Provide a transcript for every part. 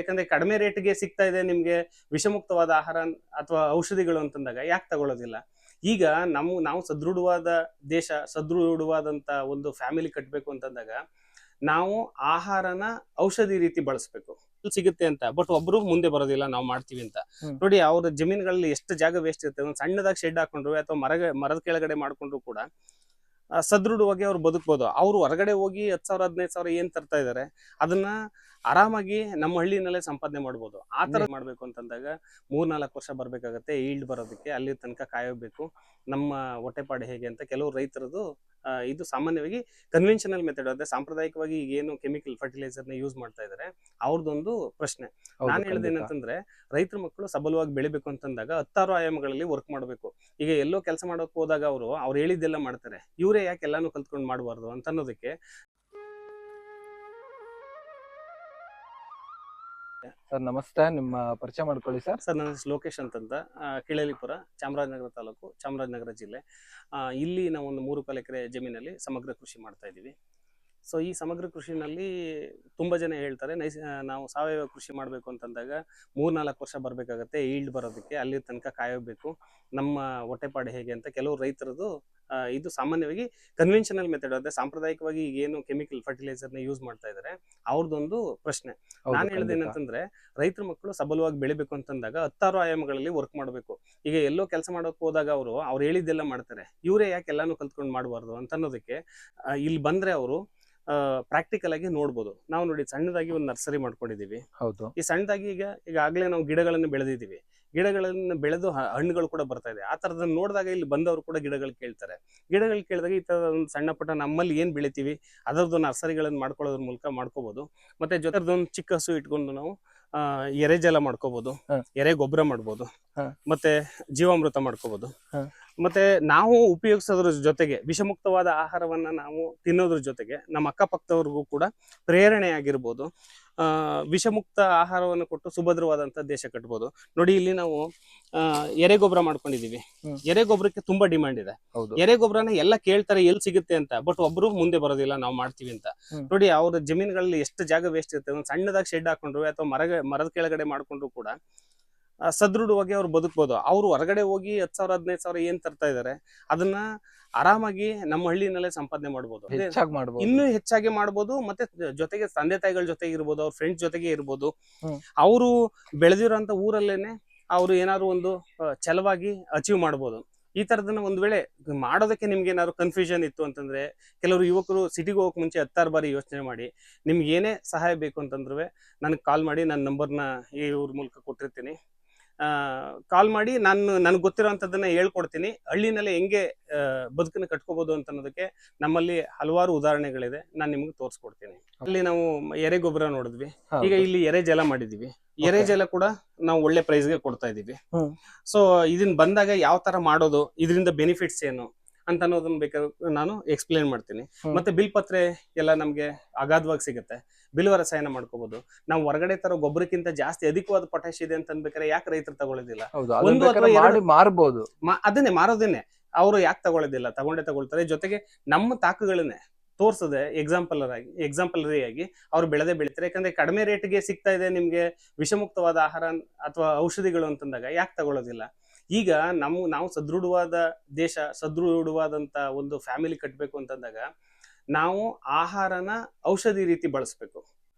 ಯಾಕಂದ್ರೆ ಕಡಿಮೆ ರೇಟ್ಗೆ ಸಿಗ್ತಾ ಇದೆ ನಿಮ್ಗೆ ವಿಷಮುಕ್ತವಾದ ಆಹಾರ ಅಥವಾ ಔಷಧಿಗಳು ಅಂತಂದಾಗ ಯಾಕೆ ತಗೊಳ್ಳೋದಿಲ್ಲ? ಈಗ ನಾವು ಸದೃಢವಾದ ದೇಶ, ಸದೃಢವಾದಂತ ಒಂದು ಫ್ಯಾಮಿಲಿ ಕಟ್ಟಬೇಕು ಅಂತಂದಾಗ ನಾವು ಆಹಾರನ ಔಷಧಿ ರೀತಿ ಬಳಸಬೇಕು. ಸಿಗುತ್ತೆ ಅಂತ ಬಟ್ ಒಬ್ರು ಮುಂದೆ ಬರೋದಿಲ್ಲ ನಾವು ಮಾಡ್ತೀವಿ ಅಂತ. ನೋಡಿ ಅವ್ರ ಜಮೀನುಗಳಲ್ಲಿ ಎಷ್ಟು ಜಾಗ ವೇಸ್ಟ್ ಇರುತ್ತೆ, ಒಂದು ಸಣ್ಣದಾಗಿ ಶೆಡ್ ಹಾಕೊಂಡ್ರು ಅಥವಾ ಮರದ ಕೆಳಗಡೆ ಮಾಡ್ಕೊಂಡ್ರು ಕೂಡ ಸದೃಢವಾಗಿ ಅವ್ರು ಬದುಕ್ಬೋದು. ಅವ್ರು ಹೊರಗಡೆ ಹೋಗಿ 10,000 15,000 ಏನ್ ತರ್ತಾ ಇದಾರೆ ಅದನ್ನ ಆರಾಮಾಗಿ ನಮ್ಮ ಹಳ್ಳಿನಲ್ಲೇ ಸಂಪಾದನೆ ಮಾಡ್ಬೋದು. ಆ ತರ ಮಾಡ್ಬೇಕು ಅಂತಂದಾಗ 3-4 ವರ್ಷ ಬರ್ಬೇಕಾಗತ್ತೆ ಈಲ್ಡ್ ಬರೋದಕ್ಕೆ. ಅಲ್ಲಿ ತನಕ ಕಾಯಬೇಕು. ನಮ್ಮ ಹೊಟ್ಟೆಪಾಡು ಹೇಗೆ ಅಂತ ಕೆಲವು ರೈತರದು ಇದು ಸಾಮಾನ್ಯವಾಗಿ ಕನ್ವೆನ್ಷನಲ್ ಮೆಥಡ್ ಅಂದ್ರೆ ಸಾಂಪ್ರದಾಯಿಕವಾಗಿ ಏನು ಕೆಮಿಕಲ್ ಫರ್ಟಿಲೈಸರ್ ನ ಯೂಸ್ ಮಾಡ್ತಾ ಇದಾರೆ ಅವ್ರದ್ದೊಂದು ಪ್ರಶ್ನೆ. ನಾನು ಹೇಳೋದೇನಂತಂದ್ರೆ ರೈತರ ಮಕ್ಕಳು ಸಬಲವಾಗಿ ಬೆಳಿಬೇಕು ಅಂತಂದಾಗ 10 ಆಯಾಮಗಳಲ್ಲಿ ವರ್ಕ್ ಮಾಡಬೇಕು. ಈಗ ಎಲ್ಲೋ ಕೆಲಸ ಮಾಡೋಕೆ ಹೋದಾಗ ಅವ್ರು ಹೇಳಿದ್ದೆಲ್ಲ ಮಾಡ್ತಾರೆ, ಇವರೇ ಯಾಕೆ ಎಲ್ಲಾನು ಕಲ್ತ್ಕೊಂಡು ಮಾಡಬಾರ್ದು ಅಂತ ಅನ್ನೋದಕ್ಕೆ. ಸರ್ ನಮಸ್ತೆ, ನಿಮ್ಮ ಪರಿಚಯ ಮಾಡ್ಕೊಳ್ಳಿ ಸರ್. ಸರ್ ನನ್ನ ಹೆಸರು ಲೋಕೇಶ್ ಅಂತಂತ, ಕಿಳಲಿಪುರ, ಚಾಮರಾಜನಗರ ತಾಲೂಕು, ಚಾಮರಾಜನಗರ ಜಿಲ್ಲೆ. ಇಲ್ಲಿ ನಾವು ಒಂದು 3 ಎಕರೆ ಜಮೀನಲ್ಲಿ ಸಮಗ್ರ ಕೃಷಿ ಮಾಡ್ತಾ ಇದ್ದೀವಿ. ಸೊ ಈ ಸಮಗ್ರ ಕೃಷಿನಲ್ಲಿ ತುಂಬ ಜನ ಹೇಳ್ತಾರೆ ನಾವು ಸಾವಯವ ಕೃಷಿ ಮಾಡಬೇಕು ಅಂತಂದಾಗ 3-4 ವರ್ಷ ಬರಬೇಕಾಗತ್ತೆ ಈಲ್ಡ್ ಬರೋದಕ್ಕೆ. ಅಲ್ಲಿ ತನಕ ಕಾಯಬೇಕು. ನಮ್ಮ ಹೊಟ್ಟೆಪಾಡು ಹೇಗೆ ಅಂತ ಕೆಲವು ರೈತರದು ಇದು ಸಾಮಾನ್ಯವಾಗಿ ಕನ್ವೆನ್ಷನಲ್ ಮೆಥಡ್ ಅಂದ್ರೆ ಸಾಂಪ್ರದಾಯಿಕವಾಗಿ ಏನು ಕೆಮಿಕಲ್ ಫರ್ಟಿಲೈಸರ್ ನ ಯೂಸ್ ಮಾಡ್ತಾ ಇದಾರೆ ಅವ್ರದ್ದೊಂದು ಪ್ರಶ್ನೆ. ನಾನು ಹೇಳೋದೇನಂತಂದ್ರೆ ರೈತರ ಮಕ್ಕಳು ಸಬಲವಾಗಿ ಬೆಳಿಬೇಕು ಅಂತಂದಾಗ 10 ಆಯಾಮಗಳಲ್ಲಿ ವರ್ಕ್ ಮಾಡಬೇಕು. ಈಗ ಎಲ್ಲೋ ಕೆಲಸ ಮಾಡೋಕೆ ಹೋದಾಗ ಅವ್ರು ಹೇಳಿದ್ದೆಲ್ಲ ಮಾಡ್ತಾರೆ, ಇವರೇ ಯಾಕೆ ಎಲ್ಲಾನು ಕಲ್ತ್ಕೊಂಡು ಮಾಡಬಾರ್ದು ಅಂತ ಅನ್ನೋದಕ್ಕೆ ಇಲ್ಲಿ ಬಂದ್ರೆ ಅವರು ಪ್ರಾಕ್ಟಿಕಲ್ ಆಗಿ ನೋಡ್ಬೋದು. ನಾವು ನೋಡಿ ಸಣ್ಣದಾಗಿ ಒಂದು ನರ್ಸರಿ ಮಾಡ್ಕೊಂಡಿದೀವಿ. ಹೌದು. ಈ ಸಣ್ಣದಾಗಿ ಈಗಾಗಲೇ ನಾವು ಗಿಡಗಳನ್ನು ಬೆಳೆದಿದ್ದೀವಿ. ಗಿಡಗಳನ್ನು ಬೆಳೆದು ಹಣ್ಣುಗಳು ಕೂಡ ಬರ್ತಾ ಇದೆ. ಆ ತರದನ್ನ ನೋಡಿದಾಗ ಇಲ್ಲಿ ಬಂದವರು ಕೂಡ ಗಿಡಗಳು ಕೇಳ್ತಾರೆ. ಗಿಡಗಳು ಕೇಳಿದಾಗ ಈ ತರದ ಒಂದು ಸಣ್ಣ ಪುಟ್ಟ ನಮ್ಮಲ್ಲಿ ಏನ್ ಬೆಳಿತೀವಿ ಅದರದ್ದು ನರ್ಸರಿಗಳನ್ನು ಮಾಡ್ಕೊಳ್ಳೋದ್ರ ಮೂಲಕ ಮಾಡ್ಕೋಬಹುದು. ಮತ್ತೆ ಜೊತೆದೊಂದು ಚಿಕ್ಕ ಹಸು ಇಟ್ಕೊಂಡು ನಾವು ಎರೆಜಲ ಮಾಡ್ಕೋಬಹುದು, ಎರೆ ಗೊಬ್ಬರ ಮಾಡ್ಬೋದು, ಮತ್ತೆ ಜೀವಾಮೃತ ಮಾಡ್ಕೋಬಹುದು. ಮತ್ತೆ ನಾವು ಉಪಯೋಗಿಸೋದ್ರ ಜೊತೆಗೆ ವಿಷಮುಕ್ತವಾದ ಆಹಾರವನ್ನ ನಾವು ತಿನ್ನೋದ್ರ ಜೊತೆಗೆ ನಮ್ಮ ಅಕ್ಕಪಕ್ಕದವ್ರಿಗೂ ಕೂಡ ಪ್ರೇರಣೆ ಆಗಿರ್ಬೋದು. ವಿಷಮುಕ್ತ ಆಹಾರವನ್ನು ಕೊಟ್ಟು ಸುಭದ್ರವಾದಂತ ದೇಶ ಕಟ್ಬೋದು. ನೋಡಿ ಇಲ್ಲಿ ನಾವು ಎರೆ ಗೊಬ್ಬರ ಮಾಡ್ಕೊಂಡಿದೀವಿ. ಎರೆ ಗೊಬ್ಬರಕ್ಕೆ ತುಂಬಾ ಡಿಮಾಂಡ್ ಇದೆ. ಎರೆ ಗೊಬ್ಬರನ ಎಲ್ಲ ಕೇಳ್ತಾರೆ ಎಲ್ಲಿ ಸಿಗುತ್ತೆ ಅಂತ, ಬಟ್ ಒಬ್ರು ಮುಂದೆ ಬರೋದಿಲ್ಲ ನಾವು ಮಾಡ್ತೀವಿ ಅಂತ. ನೋಡಿ ಅವ್ರ ಜಮೀನುಗಳಲ್ಲಿ ಎಷ್ಟು ಜಾಗ ವೇಸ್ಟ್ ಇರುತ್ತೆ, ಒಂದು ಸಣ್ಣದಾಗಿ ಶೆಡ್ ಹಾಕೊಂಡ್ರು ಅಥವಾ ಮರದ ಕೆಳಗಡೆ ಮಾಡ್ಕೊಂಡ್ರು ಕೂಡ ಸದೃಢವಾಗಿ ಅವ್ರು ಬದುಕ್ಬೋದು. ಅವ್ರು ಹೊರಗಡೆ ಹೋಗಿ 10,000 15,000 ಏನ್ ತರ್ತಾ ಇದಾರೆ ಅದನ್ನ ಆರಾಮಾಗಿ ನಮ್ಮ ಹಳ್ಳಿನಲ್ಲೇ ಸಂಪಾದನೆ ಮಾಡ್ಬೋದು, ಇನ್ನೂ ಹೆಚ್ಚಾಗಿ ಮಾಡ್ಬೋದು. ಮತ್ತೆ ಜೊತೆಗೆ ತಂದೆ ತಾಯಿಗಳ ಜೊತೆಗೆ ಇರ್ಬೋದು, ಅವ್ರ ಫ್ರೆಂಡ್ಸ್ ಜೊತೆಗೆ ಇರ್ಬೋದು. ಅವರು ಬೆಳೆದಿರೋಂತ ಊರಲ್ಲೇನೆ ಅವ್ರು ಏನಾದ್ರು ಒಂದು ಛಲವಾಗಿ ಅಚೀವ್ ಮಾಡ್ಬೋದು. ಈ ತರದನ್ನ ಒಂದ್ ವೇಳೆ ಮಾಡೋದಕ್ಕೆ ನಿಮ್ಗೆ ಏನಾದ್ರು ಕನ್ಫ್ಯೂಷನ್ ಇತ್ತು ಅಂತಂದ್ರೆ, ಕೆಲವರು ಯುವಕರು ಸಿಟಿಗೆ ಹೋಗಕ್ ಮುಂಚೆ 10 ಬಾರಿ ಯೋಚನೆ ಮಾಡಿ. ನಿಮ್ಗೆ ಏನೇ ಸಹಾಯ ಬೇಕು ಅಂತಂದ್ರೆ ನನಗೆ ಕಾಲ್ ಮಾಡಿ. ನನ್ನ ನಂಬರ್ನ ಇವ್ರ ಮೂಲಕ ಕೊಟ್ಟಿರ್ತೀನಿ. ಕಾಲ್ ಮಾಡಿ, ನನಗೆ ಗೊತ್ತಿರೋಂಥದ್ದನ್ನ ಹೇಳ್ಕೊಡ್ತೀನಿ. ಹಳ್ಳಿನಲ್ಲಿ ಹೆಂಗೆ ಬದುಕನ್ನು ಕಟ್ಕೋಬಹುದು ಅಂತ ಅನ್ನೋದಕ್ಕೆ ನಮ್ಮಲ್ಲಿ ಹಲವಾರು ಉದಾಹರಣೆಗಳಿದೆ, ನಾನು ನಿಮ್ಗೆ ತೋರಿಸ್ಕೊಡ್ತೀನಿ. ಅಲ್ಲಿ ನಾವು ಎರೆ ಗೊಬ್ಬರ ನೋಡಿದ್ವಿ, ಈಗ ಇಲ್ಲಿ ಎರೆ ಜಲ ಮಾಡಿದೀವಿ. ಎರೆ ಜಲ ಕೂಡ ನಾವು ಒಳ್ಳೆ ಪ್ರೈಸ್ಗೆ ಕೊಡ್ತಾ ಇದೀವಿ. ಸೊ ಇದನ್ನ ಬಂದಾಗ ಯಾವ ತರ ಮಾಡೋದು, ಇದರಿಂದ ಬೆನಿಫಿಟ್ಸ್ ಏನು ಅಂತ ಅನ್ನೋದನ್ನ ಬೇಕಾದ್ರೆ ನಾನು ಎಕ್ಸ್ಪ್ಲೇನ್ ಮಾಡ್ತೀನಿ. ಮತ್ತೆ ಬಿಲ್ಪತ್ರೆ ಎಲ್ಲ ನಮ್ಗೆ ಅಗಾಧವಾಗಿ ಸಿಗುತ್ತೆ. ಬಿಲ್ವ ರಸಾಯನ ಮಾಡ್ಕೋಬಹುದು. ನಾವು ಹೊರಗಡೆ ತರೋ ಗೊಬ್ಬರಕ್ಕಿಂತ ಜಾಸ್ತಿ ಅಧಿಕವಾದ ಪೊಟ್ಯಾಶ್ ಇದೆ ಅಂತ ಅನ್ಬೇಕಾದ್ರೆ ಯಾಕೆ ರೈತರು ತಗೊಳ್ಳೋದಿಲ್ಲ? ಮಾರಬಹುದು, ಅದನ್ನೇ ಮಾರೋದೇನೆ. ಅವರು ಯಾಕೆ ತಗೊಳ್ಳೋದಿಲ್ಲ? ತಗೊಳ್ತಾರೆ. ಜೊತೆಗೆ ನಮ್ಮ ತಾಕುಗಳನ್ನೇ ತೋರ್ಸದೆ ಎಕ್ಸಾಂಪಲರಿ ಆಗಿ ಅವ್ರು ಬೆಳಿತಾರೆ. ಯಾಕಂದ್ರೆ ಕಡಿಮೆ ರೇಟ್ಗೆ ಸಿಗ್ತಾ ಇದೆ ನಿಮ್ಗೆ ವಿಷಮುಕ್ತವಾದ ಆಹಾರ ಅಥವಾ ಔಷಧಿಗಳು ಅಂತಂದಾಗ ಯಾಕೆ ತಗೊಳ್ಳೋದಿಲ್ಲ? ಈಗ ನಾವು ಸದೃಢವಾದ ದೇಶ, ಸದೃಢವಾದಂತ ಒಂದು ಫ್ಯಾಮಿಲಿ ಕಟ್ಟಬೇಕು ಅಂತಂದಾಗ ನಾವು ಆಹಾರನ ಔಷಧಿ ರೀತಿ ಬಳಸಬೇಕು.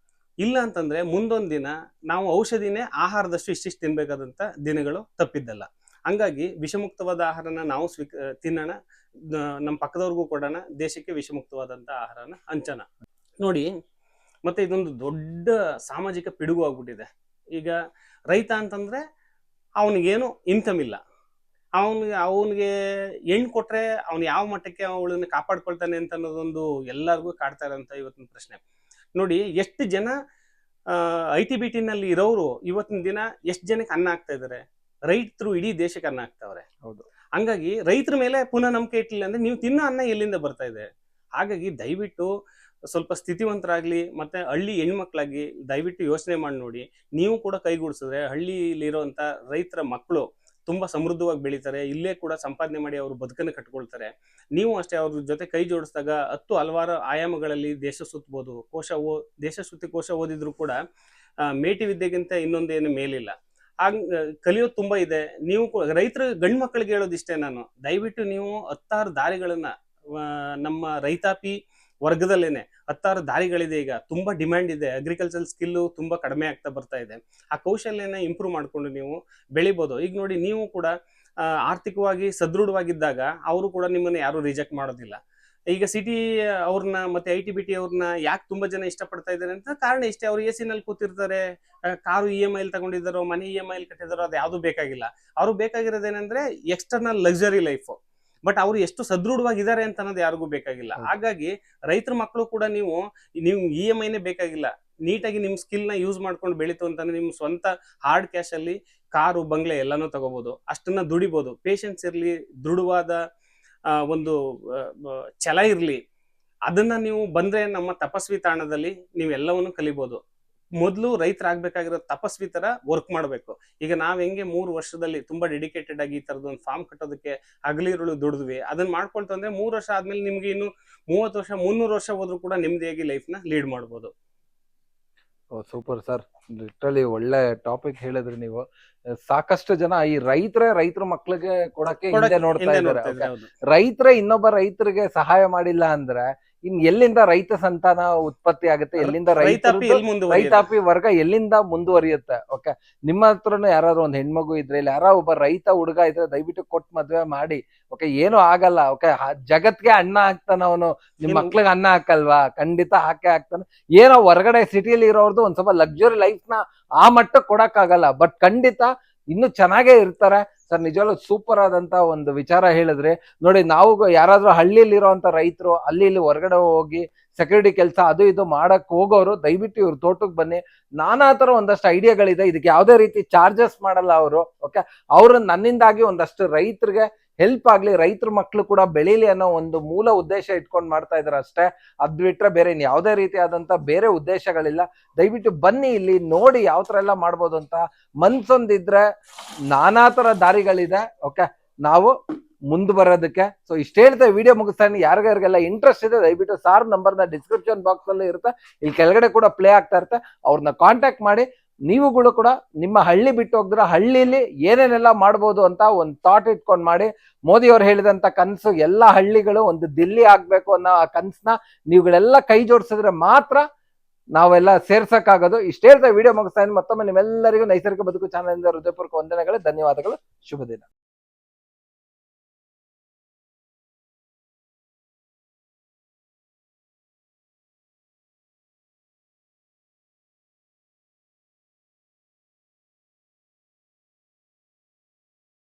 ಇಲ್ಲ ಅಂತಂದ್ರೆ ಮುಂದೊಂದ್ ದಿನ ನಾವು ಔಷಧಿನೇ ಆಹಾರದಷ್ಟು ಇಷ್ಟಿಷ್ಟು ತಿನ್ಬೇಕಾದಂತ ದಿನಗಳು ತಪ್ಪಿದ್ದಲ್ಲ. ಹಂಗಾಗಿ ವಿಷಮುಕ್ತವಾದ ಆಹಾರನ ನಾವು ತಿನ್ನೋಣ, ನಮ್ಮ ಪಕ್ಕದವ್ರಿಗೂ ಕೊಡೋಣ, ದೇಶಕ್ಕೆ ವಿಷಮುಕ್ತವಾದಂತ ಆಹಾರನ ಹಂಚೋಣ. ನೋಡಿ, ಮತ್ತೆ ಇದೊಂದು ದೊಡ್ಡ ಸಾಮಾಜಿಕ ಪಿಡುಗು ಆಗ್ಬಿಟ್ಟಿದೆ. ಈಗ ರೈತ ಅಂತಂದ್ರೆ ಅವನಿಗೇನು ಇನ್ಕಮ್ ಇಲ್ಲ. ಅವನಿಗೆ ಹೆಣ್ಣು ಕೊಟ್ರೆ ಅವ್ನು ಯಾವ ಮಟ್ಟಕ್ಕೆ ಅವಳನ್ನ ಕಾಪಾಡ್ಕೊಳ್ತಾನೆ ಅಂತ ಅನ್ನೋದೊಂದು ಎಲ್ಲರಿಗೂ ಕಾಡ್ತಾ ಇರೋಂಥ ಇವತ್ತಿನ ಪ್ರಶ್ನೆ. ನೋಡಿ, ಎಷ್ಟು ಜನ ITBT ನಲ್ಲಿ ಇರೋರು ಇವತ್ತಿನ ದಿನ ಎಷ್ಟು ಜನಕ್ಕೆ ಅನ್ನ ಆಗ್ತಾ ಇದಾರೆ? ರೈತರು ಇಡೀ ದೇಶಕ್ಕೆ ಅನ್ನ ಆಗ್ತಾವ್ರೆ. ಹೌದು. ಹಂಗಾಗಿ ರೈತರ ಮೇಲೆ ಪುನಃ ನಂಬಿಕೆ ಇಟ್ಟಿಲ್ಲ ಅಂದ್ರೆ ನೀವು ತಿನ್ನೋ ಅನ್ನ ಎಲ್ಲಿಂದ ಬರ್ತಾ ಇದೆ? ಹಾಗಾಗಿ ದಯವಿಟ್ಟು ಸ್ವಲ್ಪ ಸ್ಥಿತಿವಂತರಾಗ್ಲಿ, ಮತ್ತೆ ಹಳ್ಳಿ ಹೆಣ್ಮಕ್ಳಾಗಿ ದಯವಿಟ್ಟು ಯೋಚನೆ ಮಾಡಿ ನೋಡಿ. ನೀವು ಕೂಡ ಕೈಗೂಡಿಸಿದ್ರೆ ಹಳ್ಳಿಲಿರುವಂತ ರೈತರ ಮಕ್ಕಳು ತುಂಬಾ ಸಮೃದ್ಧವಾಗಿ ಬೆಳೀತಾರೆ. ಇಲ್ಲೇ ಕೂಡ ಸಂಪಾದನೆ ಮಾಡಿ ಅವರು ಬದುಕನ್ನು ಕಟ್ಕೊಳ್ತಾರೆ. ನೀವು ಅಷ್ಟೇ ಅವ್ರ ಜೊತೆ ಕೈ ಜೋಡಿಸಿದಾಗ 10 ಹಲವಾರು ಆಯಾಮಗಳಲ್ಲಿ ದೇಶ ಸುತ್ತಬಹುದು. ದೇಶ ಸುತ್ತಿ ಕೋಶ ಓದಿದ್ರು ಕೂಡ ಮೇಟಿ ವಿದ್ಯೆಗಿಂತ ಇನ್ನೊಂದೇನು ಮೇಲಿಲ್ಲ. ಹಾಗ್ ಕಲಿಯೋದು ತುಂಬಾ ಇದೆ. ನೀವು ರೈತರ ಗಂಡು ಮಕ್ಕಳಿಗೆ ಹೇಳೋದಿಷ್ಟೇ ನಾನು, ದಯವಿಟ್ಟು ನೀವು 10 ದಾರಿಗಳನ್ನ ನಮ್ಮ ರೈತಾಪಿ ವರ್ಗದಲ್ಲೇನೆ 10 ದಾರಿಗಳಿದೆ. ಈಗ ತುಂಬಾ ಡಿಮ್ಯಾಂಡ್ ಇದೆ, ಅಗ್ರಿಕಲ್ಚರ್ ಸ್ಕಿಲ್ ತುಂಬಾ ಕಡಿಮೆ ಆಗ್ತಾ ಬರ್ತಾ ಇದೆ. ಆ ಕೌಶಲ್ಯನ ಇಂಪ್ರೂವ್ ಮಾಡ್ಕೊಂಡು ನೀವು ಬೆಳಿಬೋದು. ಈಗ ನೋಡಿ, ನೀವು ಕೂಡ ಆರ್ಥಿಕವಾಗಿ ಸದೃಢವಾಗಿದ್ದಾಗ ಅವರು ಕೂಡ ನಿಮ್ಮನ್ನ ಯಾರು ರಿಜೆಕ್ಟ್ ಮಾಡೋದಿಲ್ಲ. ಈಗ ಸಿಟಿ ಅವ್ರನ್ನ ಮತ್ತೆ IT BT ಅವ್ರನ್ನ ಯಾಕೆ ತುಂಬಾ ಜನ ಇಷ್ಟಪಡ್ತಾ ಇದ್ದಾರೆ ಅಂತ ಕಾರಣ ಇಷ್ಟೇ, ಅವ್ರು AC ನಲ್ಲಿ ಕೂತಿರ್ತಾರೆ, ಕಾರು EMI ತಗೊಂಡಿದ್ದಾರೋ, ಮನೆ EMI ಕಟ್ಟಿದಾರೋ, ಅದು ಯಾವ್ದು ಬೇಕಾಗಿಲ್ಲ. ಅವ್ರು ಬೇಕಾಗಿರೋದೇನಂದ್ರೆ ಎಕ್ಸ್ಟರ್ನಲ್ ಲಕ್ಸರಿ ಲೈಫ್. ಬಟ್ ಅವ್ರು ಎಷ್ಟು ಸದೃಢವಾಗಿದ್ದಾರೆ ಅಂತ ಅನ್ನೋದು ಯಾರಿಗೂ ಬೇಕಾಗಿಲ್ಲ. ಹಾಗಾಗಿ ರೈತರ ಮಕ್ಕಳು ಕೂಡ ನೀವು EMIನೇ ಬೇಕಾಗಿಲ್ಲ, ನೀಟಾಗಿ ನಿಮ್ ಸ್ಕಿಲ್ ನ ಯೂಸ್ ಮಾಡ್ಕೊಂಡು ಬೆಳೀತು ಅಂತಂದ್ರೆ ನಿಮ್ ಸ್ವಂತ ಹಾರ್ಡ್ ಕ್ಯಾಶ್ ಅಲ್ಲಿ ಕಾರು ಬಂಗ್ಲೆ ಎಲ್ಲಾನು ತಗೋಬಹುದು. ಅಷ್ಟನ್ನ ದುಡಿಬಹುದು. ಪೇಷನ್ಸ್ ಇರ್ಲಿ, ದೃಢವಾದ ಒಂದು ಛಲ ಇರ್ಲಿ, ಅದನ್ನ ನೀವು ಬಂದ್ರೆ ನಮ್ಮ ತಪಸ್ವಿ ತಾಣದಲ್ಲಿ ನೀವೆಲ್ಲವನ್ನು ಕಲಿಬಹುದು. ಮೊದಲು ರೈತರಾಗಬೇಕಾಗಿರೋ ತಪಸ್ವಿ ತರ ವರ್ಕ್ ಮಾಡಬೇಕು. ಈಗ ನಾವ್ ಹೆಂಗೆ 3 ವರ್ಷದಲ್ಲಿ ತುಂಬಾ ಡೆಡಿಕೇಟೆಡ್ ಆಗಿ ಈ ತರದ ಒಂದು ಫಾರ್ಮ್ ಕಟ್ಟೋದಕ್ಕೆ ಹಗಲಿರುಳು ದುಡಿದ್ವಿ, ಅದನ್ನ ಮಾಡ್ಕೊಳ್ತಂದ್ರೆ 3 ವರ್ಷ ಆದ್ಮೇಲೆ ನಿಮ್ಗೆ ಇನ್ನು 30 ವರ್ಷ 300 ವರ್ಷ ಹೋದ್ರು ಕೂಡ ನೆಮ್ಮದಿಯಾಗಿ ಲೈಫ್ ನ ಲೀಡ್ ಮಾಡ್ಬೋದು. ಸೂಪರ್ ಸರ್, ಲಿಟ್ರಲಿ ಒಳ್ಳೆ ಟಾಪಿಕ್ ಹೇಳಿದ್ರಿ ನೀವು. ಸಾಕಷ್ಟು ಜನ ಈ ರೈತರ ಮಕ್ಳಿಗೆ ಕೊಡಕ್ಕೆ ಹಿಂದೆ ನೋಡ್ತಾ ಇದ್ದಾರೆ. ರೈತರೇ ಇನ್ನೊಬ್ಬ ರೈತರಿಗೆ ಸಹಾಯ ಮಾಡಿಲ್ಲ ಅಂದ್ರೆ ಇನ್ ಎಲ್ಲಿಂದ ರೈತ ಸಂತಾನ ಉತ್ಪತ್ತಿ ಆಗುತ್ತೆ, ಎಲ್ಲಿಂದ ರೈತಾಪಿ ವರ್ಗ ಎಲ್ಲಿಂದ ಮುಂದುವರಿಯುತ್ತೆ? ಓಕೆ, ನಿಮ್ಮ ಹತ್ರನು ಯಾರಾದ್ರು ಒಂದ್ ಹೆಣ್ಮಗು ಇದ್ರೆ, ಇಲ್ಲ ಯಾರೋ ಒಬ್ಬ ರೈತ ಹುಡುಗ ಇದ್ರೆ ದಯವಿಟ್ಟು ಕೊಟ್ಟು ಮದ್ವೆ ಮಾಡಿ. ಓಕೆ, ಏನು ಆಗಲ್ಲ. ಓಕೆ, ಜಗತ್ಗೆ ಅನ್ನ ಹಾಕ್ತಾನ ಅವನು, ನಿಮ್ ಮಕ್ಳಿಗೆ ಅನ್ನ ಹಾಕಲ್ವಾ? ಖಂಡಿತ ಹಾಕೇ ಹಾಕ್ತಾನೆ. ಏನೋ ಹೊರಗಡೆ ಸಿಟಿಯಲ್ಲಿ ಇರೋರ್ದು ಒಂದ್ ಸ್ವಲ್ಪ ಲಕ್ಸುರಿ ಲೈಫ್ ನ ಆ ಮಟ್ಟಕ್ಕೆ ಕೊಡಕ್ ಆಗಲ್ಲ, ಬಟ್ ಖಂಡಿತ ಇನ್ನು ಚೆನ್ನಾಗೇ ಇರ್ತಾರೆ. ಸರ್, ನಿಜವಾಗ್ಲೂ ಸೂಪರ್ ಆದಂತ ಒಂದು ವಿಚಾರ ಹೇಳಿದ್ರಿ. ನೋಡಿ, ನಾವು ಯಾರಾದ್ರೂ ಹಳ್ಳಿಯಲ್ಲಿ ಇರೋಂತ ರೈತರು ಅಲ್ಲಿ ಇಲ್ಲಿ ಹೊರಗಡೆ ಹೋಗಿ ಸೆಕ್ಯೂರಿಟಿ ಕೆಲಸ ಅದು ಇದು ಮಾಡಕ್ ಹೋಗೋರು ದಯವಿಟ್ಟು ಇವ್ರ ತೋಟಕ್ಕೆ ಬನ್ನಿ. ನಾನಾ ತರ ಒಂದಷ್ಟು ಐಡಿಯಾಗಳಿದೆ, ಇದಕ್ಕೆ ಯಾವುದೇ ರೀತಿ ಚಾರ್ಜಸ್ ಮಾಡಲ್ಲ ಅವರು. ಓಕೆ, ಅವ್ರು ನನ್ನಿಂದಾಗಿ ಒಂದಷ್ಟು ರೈತರಿಗೆ ಹೆಲ್ಪ್ ಆಗ್ಲಿ, ರೈತರ ಮಕ್ಳು ಕೂಡ ಬೆಳೀಲಿ ಅನ್ನೋ ಒಂದು ಮೂಲ ಉದ್ದೇಶ ಇಟ್ಕೊಂಡು ಮಾಡ್ತಾ ಇದಾರೆ ಅಷ್ಟೇ. ಅದ್ ಬಿಟ್ರೆ ಬೇರೆ ಇನ್ ಯಾವುದೇ ರೀತಿ ಆದಂತ ಬೇರೆ ಉದ್ದೇಶಗಳಿಲ್ಲ. ದಯವಿಟ್ಟು ಬನ್ನಿ, ಇಲ್ಲಿ ನೋಡಿ ಯಾವ ತರ ಎಲ್ಲ ಮಾಡ್ಬೋದು ಅಂತ. ಮನ್ಸೊಂದಿದ್ರೆ ನಾನಾ ತರ ದಾರಿಗಳಿದೆ. ಓಕೆ, ನಾವು ಮುಂದೆ ಬರೋದಕ್ಕೆ. ಸೊ ಇಷ್ಟ ಹೇಳ್ತಾ ವಿಡಿಯೋ ಮುಗಿಸ್ತಾನೆ. ಯಾರಿಗಾರಿಗೆಲ್ಲ ಇಂಟ್ರೆಸ್ಟ್ ಇದೆ ದಯವಿಟ್ಟು ಸಾರ್ ನಂಬರ್ನ ಡಿಸ್ಕ್ರಿಪ್ಷನ್ ಬಾಕ್ಸ್ ಅಲ್ಲಿ ಇರುತ್ತೆ, ಇಲ್ಲಿ ಕೆಳಗಡೆ ಕೂಡ ಪ್ಲೇ ಆಗ್ತಾ ಇರುತ್ತೆ, ಅವ್ರನ್ನ ಕಾಂಟ್ಯಾಕ್ಟ್ ಮಾಡಿ. ನೀವುಗಳು ಕೂಡ ನಿಮ್ಮ ಹಳ್ಳಿ ಬಿಟ್ಟು ಹೋಗಿದ್ರೆ ಹಳ್ಳಿಲಿ ಏನೇನೆಲ್ಲ ಮಾಡ್ಬೋದು ಅಂತ ಒಂದು ಥಾಟ್ ಇಟ್ಕೊಂಡು ಮಾಡಿ. ಮೋದಿ ಅವ್ರು ಹೇಳಿದಂತ ಕನಸು ಎಲ್ಲಾ ಹಳ್ಳಿಗಳು ಒಂದು ದಿಲ್ಲಿ ಆಗ್ಬೇಕು ಅನ್ನೋ ಆ ಕನಸನ್ನ ನೀವುಗಳೆಲ್ಲ ಕೈ ಜೋಡಿಸಿದ್ರೆ ಮಾತ್ರ ನಾವೆಲ್ಲ ಸೇರ್ಸಕ್ಕಾಗೋದು. ಇಷ್ಟ ಹೇಳ್ತಾ ವಿಡಿಯೋ ಮುಗಿಸ್ತಾ ಮತ್ತೊಮ್ಮೆ ನಿಮ್ಮೆಲ್ಲರಿಗೂ ನೈಸರ್ಗಿಕ ಬದುಕು ಚಾನಲ್ ಇಂದ ಹೃದಯಪೂರ್ವಕ ವಂದನೆಗಳು, ಧನ್ಯವಾದಗಳು, ಶುಭ ದಿನ.